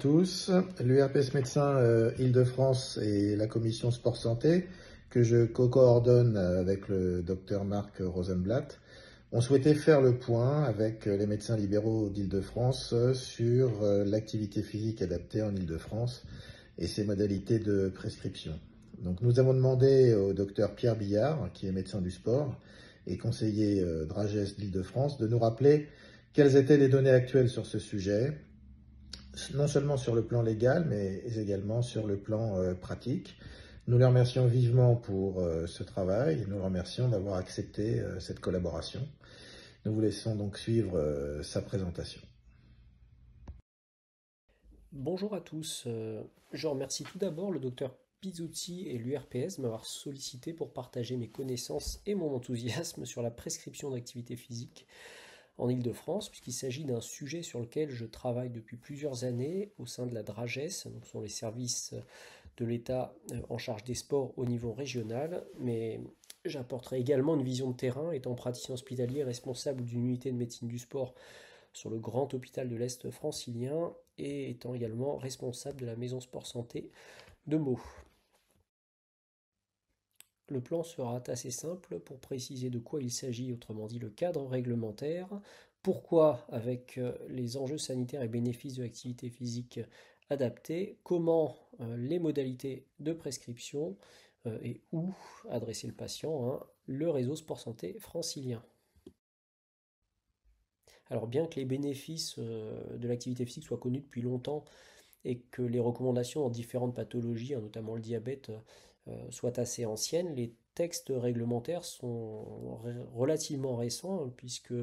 tous. L'URPS Médecins Île-de-France et la commission Sport Santé, que je co-coordonne avec le docteur Marc Rosenblatt, ont souhaité faire le point avec les médecins libéraux d'Île-de-France sur l'activité physique adaptée en Île-de-France et ses modalités de prescription. Donc nous avons demandé au docteur Pierre Billard, qui est médecin du sport et conseiller DRAGES d'Île-de-France, de nous rappeler quelles étaient les données actuelles sur ce sujet, non seulement sur le plan légal, mais également sur le plan pratique. Nous le remercions vivement pour ce travail et nous le remercions d'avoir accepté cette collaboration. Nous vous laissons donc suivre sa présentation. Bonjour à tous. Je remercie tout d'abord le docteur Pizzuti et l'URPS de m'avoir sollicité pour partager mes connaissances et mon enthousiasme sur la prescription d'activité physique en Île-de-France, puisqu'il s'agit d'un sujet sur lequel je travaille depuis plusieurs années au sein de la DRAGES, donc ce sont les services de l'État en charge des sports au niveau régional, mais j'apporterai également une vision de terrain, étant praticien hospitalier responsable d'une unité de médecine du sport sur le grand hôpital de l'Est francilien et étant également responsable de la maison sport santé de Meaux. Le plan sera assez simple pour préciser de quoi il s'agit, autrement dit le cadre réglementaire, pourquoi avec les enjeux sanitaires et bénéfices de l'activité physique adaptée, comment les modalités de prescription et où adresser le patient, le réseau sport santé francilien. Alors bien que les bénéfices de l'activité physique soient connus depuis longtemps et que les recommandations dans différentes pathologies, notamment le diabète, soient assez anciennes, les textes réglementaires sont relativement récents, puisque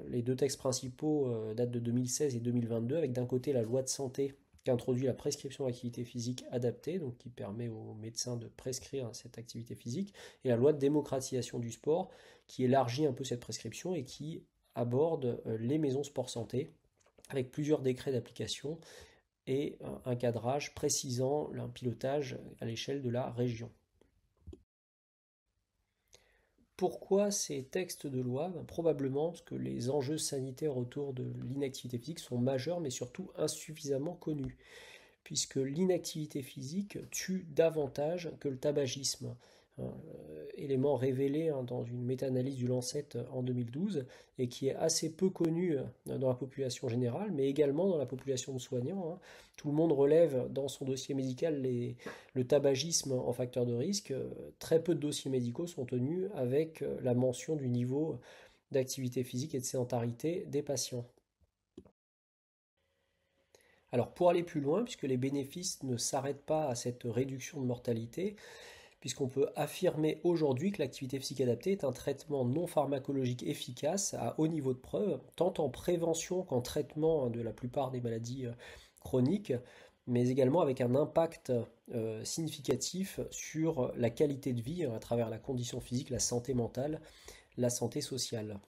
les deux textes principaux datent de 2016 et 2022, avec d'un côté la loi de santé qui introduit la prescription d'activité physique adaptée, donc qui permet aux médecins de prescrire cette activité physique, et la loi de démocratisation du sport qui élargit un peu cette prescription et qui aborde les maisons sport santé avec plusieurs décrets d'application et un cadrage précisant un pilotage à l'échelle de la région. Pourquoi ces textes de loi? Probablement parce que les enjeux sanitaires autour de l'inactivité physique sont majeurs mais surtout insuffisamment connus, puisque l'inactivité physique tue davantage que le tabagisme. Élément révélé dans une méta-analyse du Lancet en 2012 et qui est assez peu connu dans la population générale, mais également dans la population de soignants. Tout le monde relève dans son dossier médical le tabagisme en facteur de risque. Très peu de dossiers médicaux sont tenus avec la mention du niveau d'activité physique et de sédentarité des patients. Alors pour aller plus loin, puisque les bénéfices ne s'arrêtent pas à cette réduction de mortalité, puisqu'on peut affirmer aujourd'hui que l'activité physique adaptée est un traitement non pharmacologique efficace à haut niveau de preuve, tant en prévention qu'en traitement de la plupart des maladies chroniques, mais également avec un impact significatif sur la qualité de vie à travers la condition physique, la santé mentale, la santé sociale.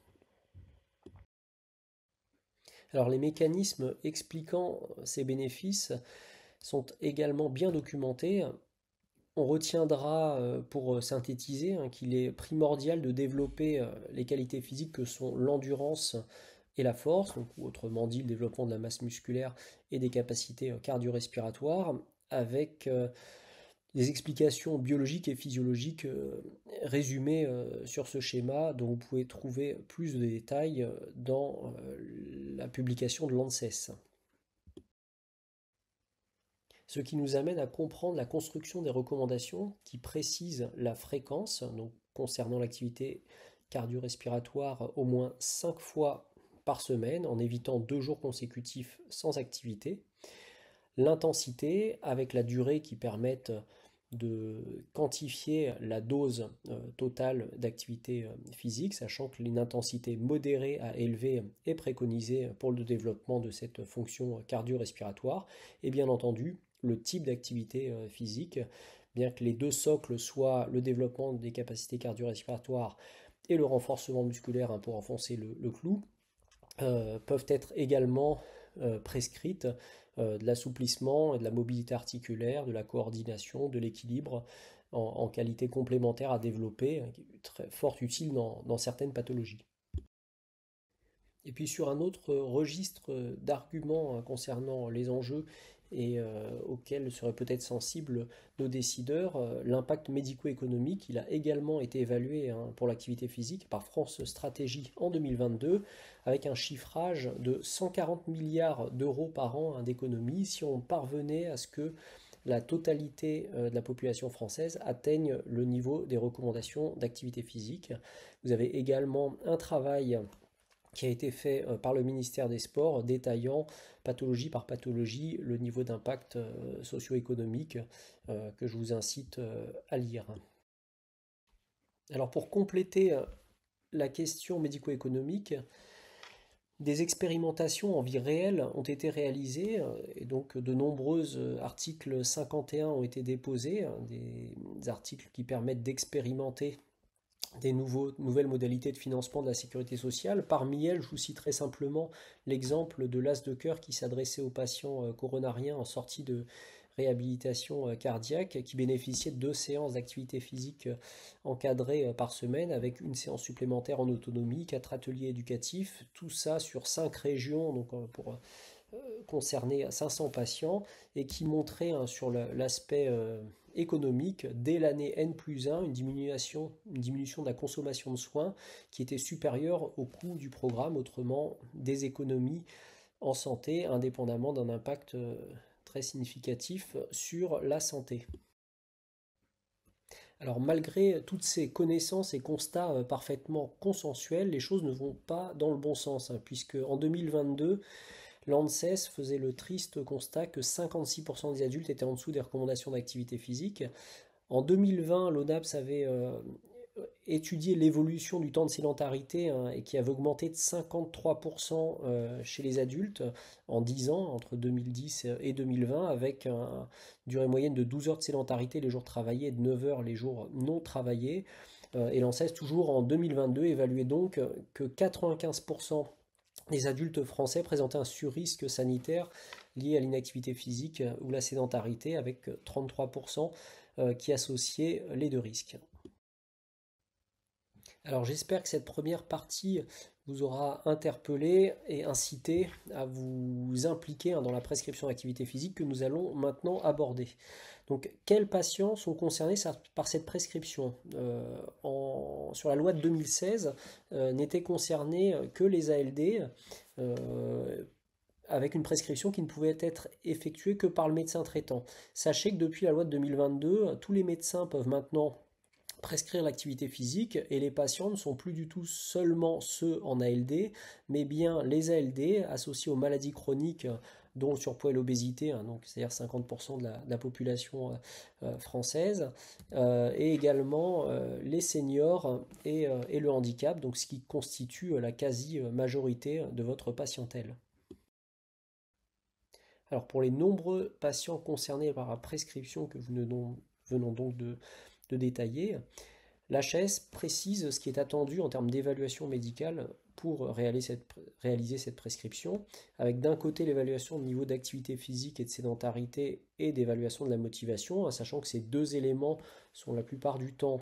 Alors les mécanismes expliquant ces bénéfices sont également bien documentés. On retiendra pour synthétiser qu'il est primordial de développer les qualités physiques que sont l'endurance et la force, donc, ou autrement dit le développement de la masse musculaire et des capacités cardio-respiratoires, avec des explications biologiques et physiologiques résumées sur ce schéma, dont vous pouvez trouver plus de détails dans la publication de l'ANSES. Ce qui nous amène à comprendre la construction des recommandations qui précisent la fréquence, donc concernant l'activité cardio-respiratoire au moins 5 fois par semaine, en évitant 2 jours consécutifs sans activité, l'intensité avec la durée qui permettent de quantifier la dose totale d'activité physique, sachant qu'une intensité modérée à élevée est préconisée pour le développement de cette fonction cardio-respiratoire, et bien entendu le type d'activité physique, bien que les deux socles soient le développement des capacités cardio-respiratoires et le renforcement musculaire pour enfoncer le clou, peuvent être également prescrites de l'assouplissement et de la mobilité articulaire, de la coordination, de l'équilibre en qualité complémentaire à développer, qui est très fort utile dans certaines pathologies. Et puis sur un autre registre d'arguments concernant les enjeux et auquel seraient peut-être sensibles nos décideurs, l'impact médico-économique. Il a également été évalué pour l'activité physique par France Stratégie en 2022 avec un chiffrage de 140 milliards d'euros par an d'économie si on parvenait à ce que la totalité de la population française atteigne le niveau des recommandations d'activité physique. Vous avez également un travail qui a été fait par le ministère des Sports, détaillant pathologie par pathologie le niveau d'impact socio-économique que je vous incite à lire. Alors pour compléter la question médico-économique, des expérimentations en vie réelle ont été réalisées et donc de nombreux articles 51 ont été déposés, des articles qui permettent d'expérimenter des nouvelles modalités de financement de la sécurité sociale. Parmi elles, je vous citerai simplement l'exemple de l'As de cœur qui s'adressait aux patients coronariens en sortie de réhabilitation cardiaque qui bénéficiait de 2 séances d'activité physique encadrées par semaine avec une séance supplémentaire en autonomie, 4 ateliers éducatifs, tout ça sur 5 régions donc pour concerner 500 patients et qui montrait sur l'aspect économique, dès l'année N+1, une diminution de la consommation de soins qui était supérieure au coût du programme, autrement des économies en santé, indépendamment d'un impact très significatif sur la santé. Alors malgré toutes ces connaissances et constats parfaitement consensuels, les choses ne vont pas dans le bon sens, puisque en 2022, l'ANSES faisait le triste constat que 56% des adultes étaient en dessous des recommandations d'activité physique. En 2020, l'ONAPS avait étudié l'évolution du temps de sédentarité et qui avait augmenté de 53% chez les adultes en 10 ans, entre 2010 et 2020, avec une durée moyenne de 12 heures de sédentarité les jours travaillés et de 9 heures les jours non travaillés. Et l'ANSES, toujours en 2022, évaluait donc que 95% les adultes français présentaient un surrisque sanitaire lié à l'inactivité physique ou la sédentarité, avec 33% qui associaient les deux risques. Alors j'espère que cette première partie vous aura interpellé et incité à vous impliquer dans la prescription d'activité physique que nous allons maintenant aborder. Donc, quels patients sont concernés par cette prescription sur la loi de 2016, n'étaient concernés que les ALD avec une prescription qui ne pouvait être effectuée que par le médecin traitant. Sachez que depuis la loi de 2022, tous les médecins peuvent maintenant prescrire l'activité physique et les patients ne sont plus du tout seulement ceux en ALD, mais bien les ALD associés aux maladies chroniques dont le surpoids et l'obésité, donc c'est-à-dire 50% de la population française, et également les seniors et le handicap, donc ce qui constitue la quasi-majorité de votre patientèle. Alors pour les nombreux patients concernés par la prescription que nous venons donc de détailler, l'HAS précise ce qui est attendu en termes d'évaluation médicale pour réaliser cette prescription, avec d'un côté l'évaluation de niveau d'activité physique et de sédentarité et d'évaluation de la motivation, sachant que ces deux éléments sont la plupart du temps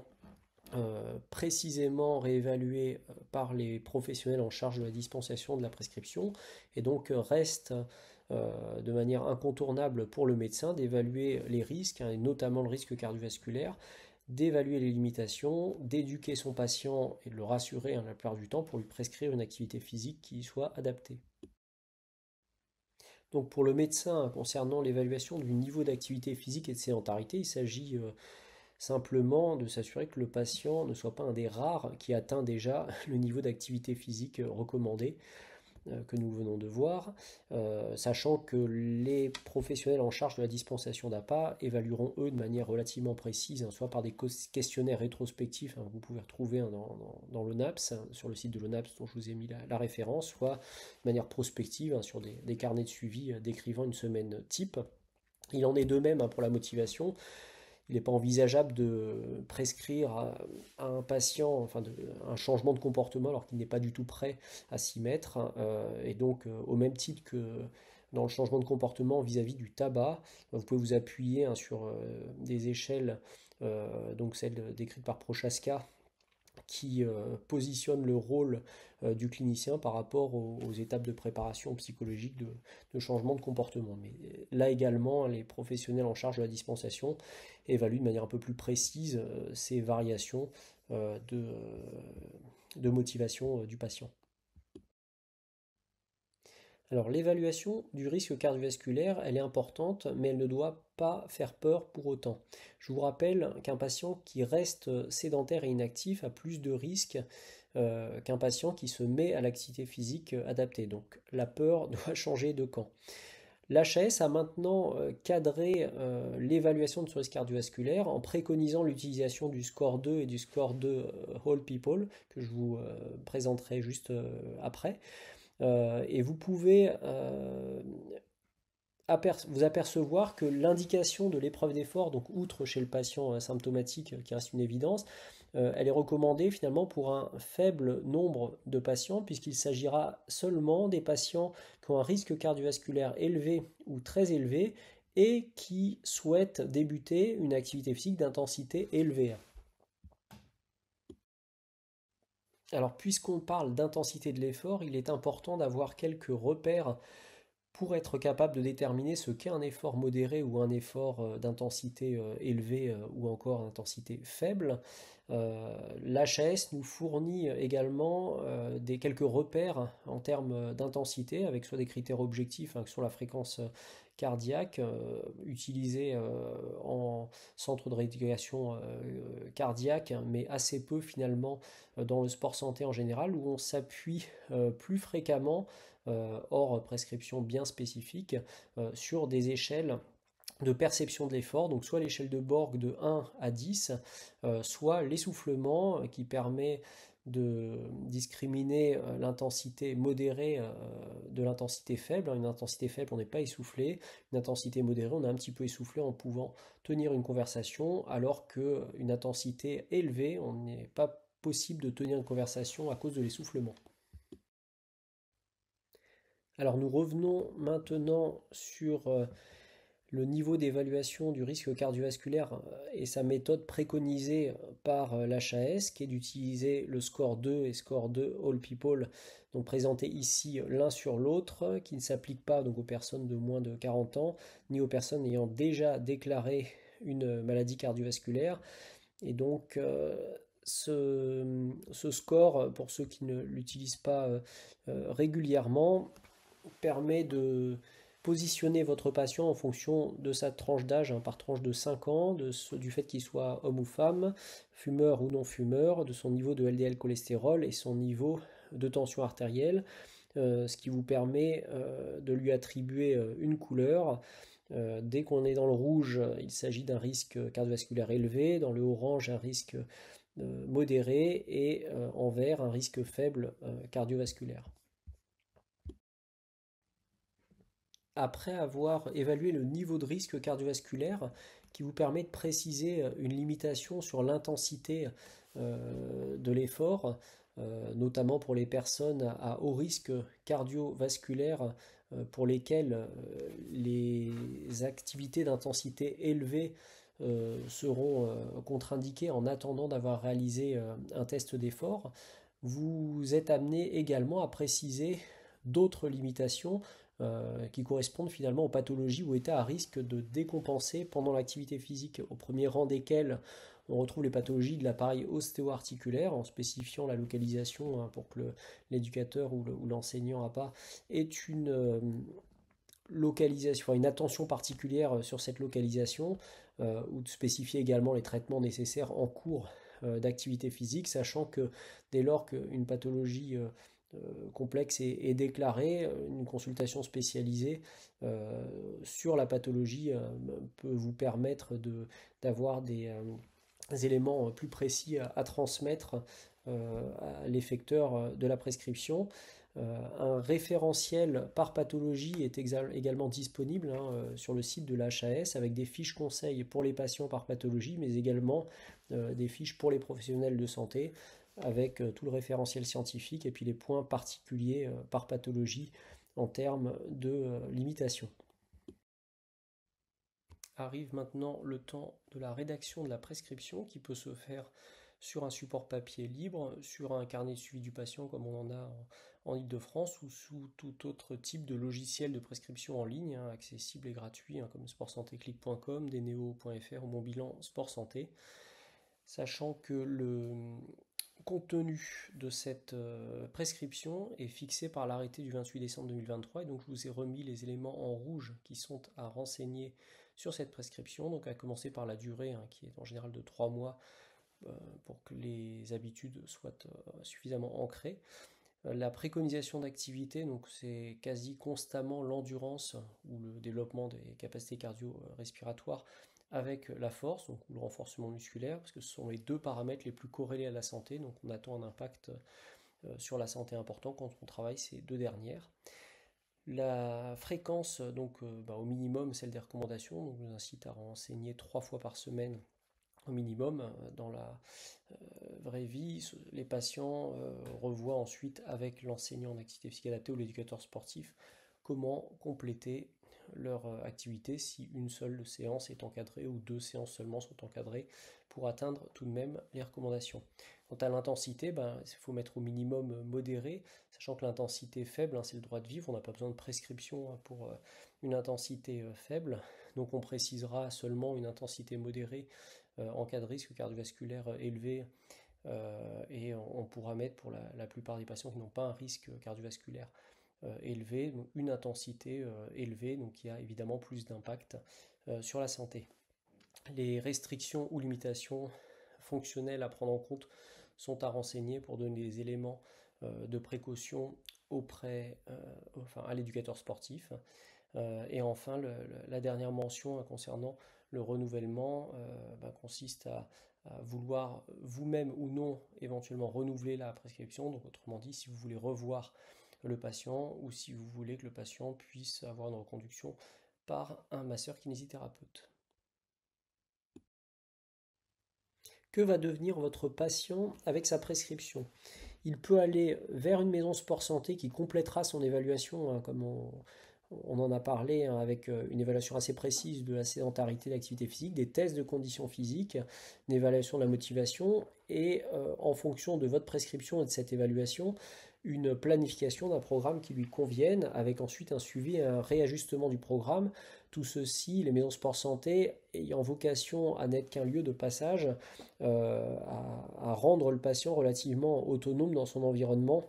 précisément réévalués par les professionnels en charge de la dispensation de la prescription, et donc reste de manière incontournable pour le médecin d'évaluer les risques, et notamment le risque cardiovasculaire, d'évaluer les limitations, d'éduquer son patient et de le rassurer la plupart du temps pour lui prescrire une activité physique qui soit adaptée. Donc pour le médecin, concernant l'évaluation du niveau d'activité physique et de sédentarité, il s'agit simplement de s'assurer que le patient ne soit pas un des rares qui atteint déjà le niveau d'activité physique recommandé que nous venons de voir, sachant que les professionnels en charge de la dispensation d'APA évalueront eux de manière relativement précise, soit par des questionnaires rétrospectifs, vous pouvez retrouver dans l'ONAPS, sur le site de l'ONAPS dont je vous ai mis la référence, soit de manière prospective sur des carnets de suivi décrivant une semaine type. Il en est de même pour la motivation. Il n'est pas envisageable de prescrire à un patient un changement de comportement alors qu'il n'est pas du tout prêt à s'y mettre. Et donc, au même titre que dans le changement de comportement vis-à-vis du tabac, vous pouvez vous appuyer sur des échelles, donc celles décrites par Prochaska, qui positionne le rôle du clinicien par rapport aux étapes de préparation psychologique de changement de comportement. Mais là également, les professionnels en charge de la dispensation évaluent de manière un peu plus précise ces variations de motivation du patient. Alors l'évaluation du risque cardiovasculaire, elle est importante, mais elle ne doit pas faire peur pour autant. Je vous rappelle qu'un patient qui reste sédentaire et inactif a plus de risques qu'un patient qui se met à l'activité physique adaptée. Donc la peur doit changer de camp. L'HAS a maintenant cadré l'évaluation de ce risque cardiovasculaire en préconisant l'utilisation du score 2 et du score 2 All People, que je vous présenterai juste après. Et vous pouvez vous apercevoir que l'indication de l'épreuve d'effort, donc outre chez le patient symptomatique qui reste une évidence, elle est recommandée finalement pour un faible nombre de patients puisqu'il s'agira seulement des patients qui ont un risque cardiovasculaire élevé ou très élevé et qui souhaitent débuter une activité physique d'intensité élevée. Alors puisqu'on parle d'intensité de l'effort, il est important d'avoir quelques repères pour être capable de déterminer ce qu'est un effort modéré ou un effort d'intensité élevée ou encore d'intensité faible. L'HAS nous fournit également quelques repères en termes d'intensité avec soit des critères objectifs que sont la fréquence cardiaque utilisée en centre de rééducation cardiaque, mais assez peu finalement dans le sport santé en général, où on s'appuie plus fréquemment hors prescription bien spécifique, sur des échelles de perception de l'effort, donc soit l'échelle de Borg de 1 à 10, soit l'essoufflement qui permet de discriminer l'intensité modérée de l'intensité faible. Une intensité faible, on n'est pas essoufflé. Une intensité modérée, on est un petit peu essoufflé en pouvant tenir une conversation, alors qu'une intensité élevée, on n'est pas possible de tenir une conversation à cause de l'essoufflement. Alors nous revenons maintenant sur le niveau d'évaluation du risque cardiovasculaire et sa méthode préconisée par l'HAS, qui est d'utiliser le score 2 et score 2 All People, donc présentés ici l'un sur l'autre, qui ne s'applique pas donc aux personnes de moins de 40 ans, ni aux personnes ayant déjà déclaré une maladie cardiovasculaire. Et donc ce score, pour ceux qui ne l'utilisent pas régulièrement, permet de positionner votre patient en fonction de sa tranche d'âge, par tranche de 5 ans, du fait qu'il soit homme ou femme, fumeur ou non fumeur, de son niveau de LDL cholestérol et son niveau de tension artérielle, ce qui vous permet de lui attribuer une couleur. Dès qu'on est dans le rouge, il s'agit d'un risque cardiovasculaire élevé, dans le orange, un risque modéré et en vert, un risque faible cardiovasculaire. Après avoir évalué le niveau de risque cardiovasculaire qui vous permet de préciser une limitation sur l'intensité de l'effort, notamment pour les personnes à haut risque cardiovasculaire pour lesquelles les activités d'intensité élevée seront contre-indiquées en attendant d'avoir réalisé un test d'effort, vous êtes amené également à préciser d'autres limitations qui correspondent finalement aux pathologies ou états à risque de décompenser pendant l'activité physique, au premier rang desquelles on retrouve les pathologies de l'appareil ostéo-articulaire, en spécifiant la localisation pour que l'éducateur ou l'enseignant n'a pas, est une localisation, une attention particulière sur cette localisation, ou de spécifier également les traitements nécessaires en cours d'activité physique, sachant que dès lors qu'une pathologie complexe est déclarée, une consultation spécialisée sur la pathologie peut vous permettre d'avoir des éléments plus précis à transmettre à l'effecteur de la prescription. Un référentiel par pathologie est également disponible sur le site de l'HAS avec des fiches conseils pour les patients par pathologie, mais également des fiches pour les professionnels de santé avec tout le référentiel scientifique et puis les points particuliers par pathologie en termes de limitation. Arrive maintenant le temps de la rédaction de la prescription qui peut se faire sur un support papier libre, sur un carnet de suivi du patient comme on en a en Ile-de-France ou sous tout autre type de logiciel de prescription en ligne, accessible et gratuit, comme sportsantéclic.com, deneo.fr ou mon bilan Sport Santé. Sachant que le contenu de cette prescription est fixé par l'arrêté du 28 décembre 2023 et donc je vous ai remis les éléments en rouge qui sont à renseigner sur cette prescription, donc à commencer par la durée qui est en général de 3 mois pour que les habitudes soient suffisamment ancrées. La préconisation d'activité, donc c'est quasi constamment l'endurance ou le développement des capacités cardio-respiratoires avec la force, donc ou le renforcement musculaire, parce que ce sont les deux paramètres les plus corrélés à la santé, donc on attend un impact sur la santé important quand on travaille ces deux dernières. La fréquence, donc au minimum, celle des recommandations, donc je vous incite à renseigner 3 fois par semaine au minimum. Dans la vraie vie, les patients revoient ensuite avec l'enseignant d'activité physique adaptée ou l'éducateur sportif comment compléter leur activité si une seule séance est encadrée ou 2 séances seulement sont encadrées pour atteindre tout de même les recommandations. Quant à l'intensité, il faut mettre au minimum modéré, sachant que l'intensité faible, c'est le droit de vivre, on n'a pas besoin de prescription pour une intensité faible, donc on précisera seulement une intensité modérée en cas de risque cardiovasculaire élevé et on pourra mettre pour la plupart des patients qui n'ont pas un risque cardiovasculaire élevé, donc une intensité élevée, donc qui a évidemment plus d'impact sur la santé. Les restrictions ou limitations fonctionnelles à prendre en compte sont à renseigner pour donner des éléments de précaution à l'éducateur sportif. Et enfin, la dernière mention concernant le renouvellement consiste à vouloir vous-même ou non éventuellement renouveler la prescription. Donc autrement dit, si vous voulez revoir le patient ou si vous voulez que le patient puisse avoir une reconduction par un masseur-kinésithérapeute. Que va devenir votre patient avec sa prescription? Il peut aller vers une maison sport santé qui complétera son évaluation, comme on en a parlé, avec une évaluation assez précise de la sédentarité, de l'activité physique, des tests de conditions physiques, une évaluation de la motivation et en fonction de votre prescription et de cette évaluation, une planification d'un programme qui lui convienne, avec ensuite un suivi et un réajustement du programme. Tout ceci, les maisons sport santé ayant vocation à n'être qu'un lieu de passage, à rendre le patient relativement autonome dans son environnement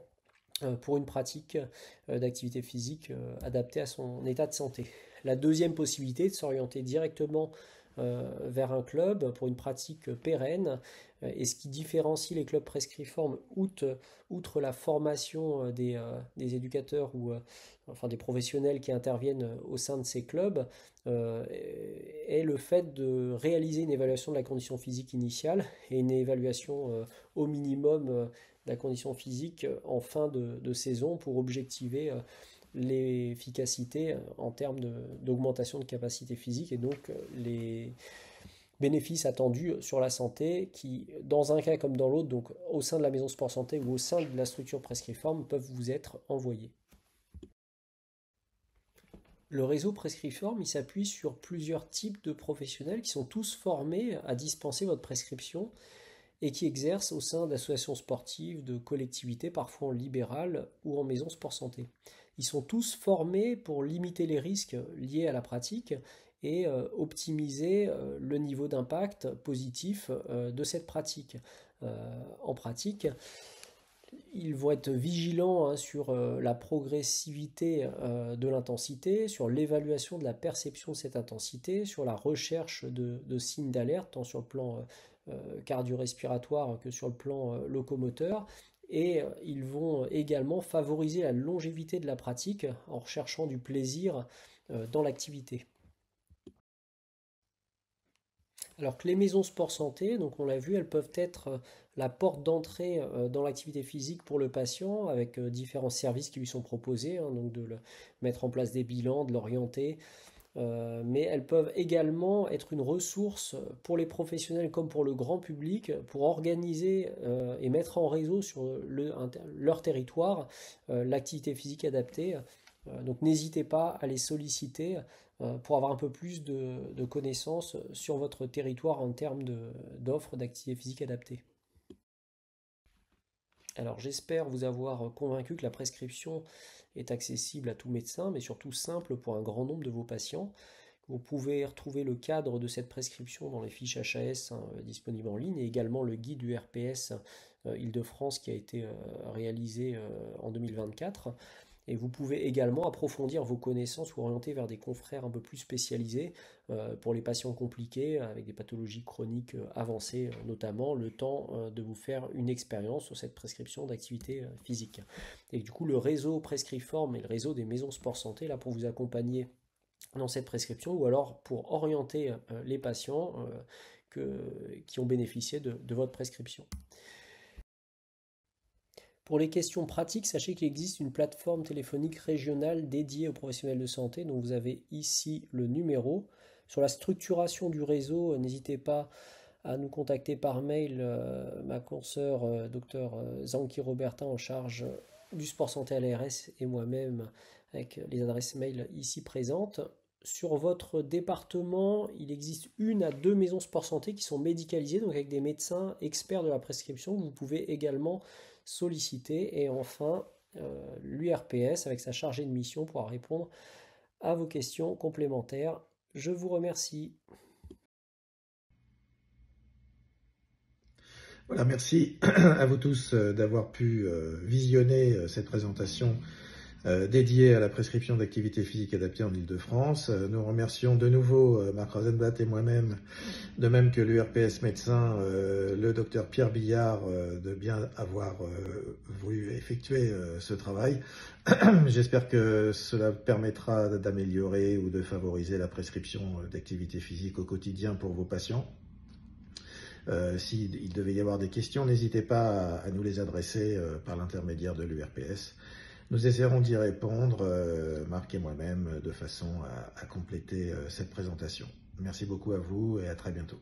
pour une pratique d'activité physique adaptée à son état de santé. La deuxième possibilité est de s'orienter directement vers un club pour une pratique pérenne. Et ce qui différencie les clubs prescriformes, outre la formation des éducateurs ou des professionnels qui interviennent au sein de ces clubs, est le fait de réaliser une évaluation de la condition physique initiale et une évaluation au minimum de la condition physique en fin de saison pour objectiver l'efficacité en termes d'augmentation de capacité physique et donc les bénéfices attendus sur la santé qui, dans un cas comme dans l'autre, donc au sein de la maison sport santé ou au sein de la structure prescriforme, peuvent vous être envoyés. Le réseau prescriforme, il s'appuie sur plusieurs types de professionnels qui sont tous formés à dispenser votre prescription et qui exercent au sein d'associations sportives, de collectivités, parfois en libéral ou en maison sport santé. Ils sont tous formés pour limiter les risques liés à la pratique et optimiser le niveau d'impact positif de cette pratique. En pratique, ils vont être vigilants sur la progressivité de l'intensité, sur l'évaluation de la perception de cette intensité, sur la recherche de signes d'alerte, tant sur le plan cardio-respiratoire que sur le plan locomoteur. Et ils vont également favoriser la longévité de la pratique en recherchant du plaisir dans l'activité. Alors que les maisons sport santé, donc on l'a vu, elles peuvent être la porte d'entrée dans l'activité physique pour le patient avec différents services qui lui sont proposés, donc de mettre en place des bilans, de l'orienter, mais elles peuvent également être une ressource pour les professionnels comme pour le grand public pour organiser et mettre en réseau sur leur territoire l'activité physique adaptée. Donc n'hésitez pas à les solliciter pour avoir un peu plus de connaissances sur votre territoire en termes d'offres d'activité physique adaptée. Alors j'espère vous avoir convaincu que la prescription est accessible à tout médecin, mais surtout simple pour un grand nombre de vos patients. Vous pouvez retrouver le cadre de cette prescription dans les fiches HAS disponibles en ligne et également le guide du RPS Île-de-France qui a été réalisé en 2024. Et vous pouvez également approfondir vos connaissances ou orienter vers des confrères un peu plus spécialisés pour les patients compliqués avec des pathologies chroniques avancées, notamment le temps de vous faire une expérience sur cette prescription d'activité physique. Et du coup, le réseau Prescriform et le réseau des maisons sport santé là pour vous accompagner dans cette prescription ou alors pour orienter les patients qui ont bénéficié de votre prescription. Pour les questions pratiques, sachez qu'il existe une plateforme téléphonique régionale dédiée aux professionnels de santé, dont vous avez ici le numéro. Sur la structuration du réseau, n'hésitez pas à nous contacter par mail, ma consoeur Dr Zanki Roberta en charge du sport santé à l'ARS et moi-même avec les adresses mail ici présentes. Sur votre département, il existe 1 à 2 maisons sport santé qui sont médicalisées, donc avec des médecins experts de la prescription que vous pouvez également solliciter. Et enfin, l'URPS avec sa chargée de mission pourra répondre à vos questions complémentaires. Je vous remercie. Voilà, merci à vous tous d'avoir pu visionner cette présentation dédiée à la prescription d'activité physique adaptée en Île-de-France. Nous remercions de nouveau Marc Rosenblatt et moi-même, de même que l'URPS médecin, le docteur Pierre Billard, de bien avoir voulu effectuer ce travail. J'espère que cela permettra d'améliorer ou de favoriser la prescription d'activité physique au quotidien pour vos patients. S'il devait y avoir des questions, n'hésitez pas à nous les adresser par l'intermédiaire de l'URPS. Nous essaierons d'y répondre, Marc et moi-même, de façon à compléter cette présentation. Merci beaucoup à vous et à très bientôt.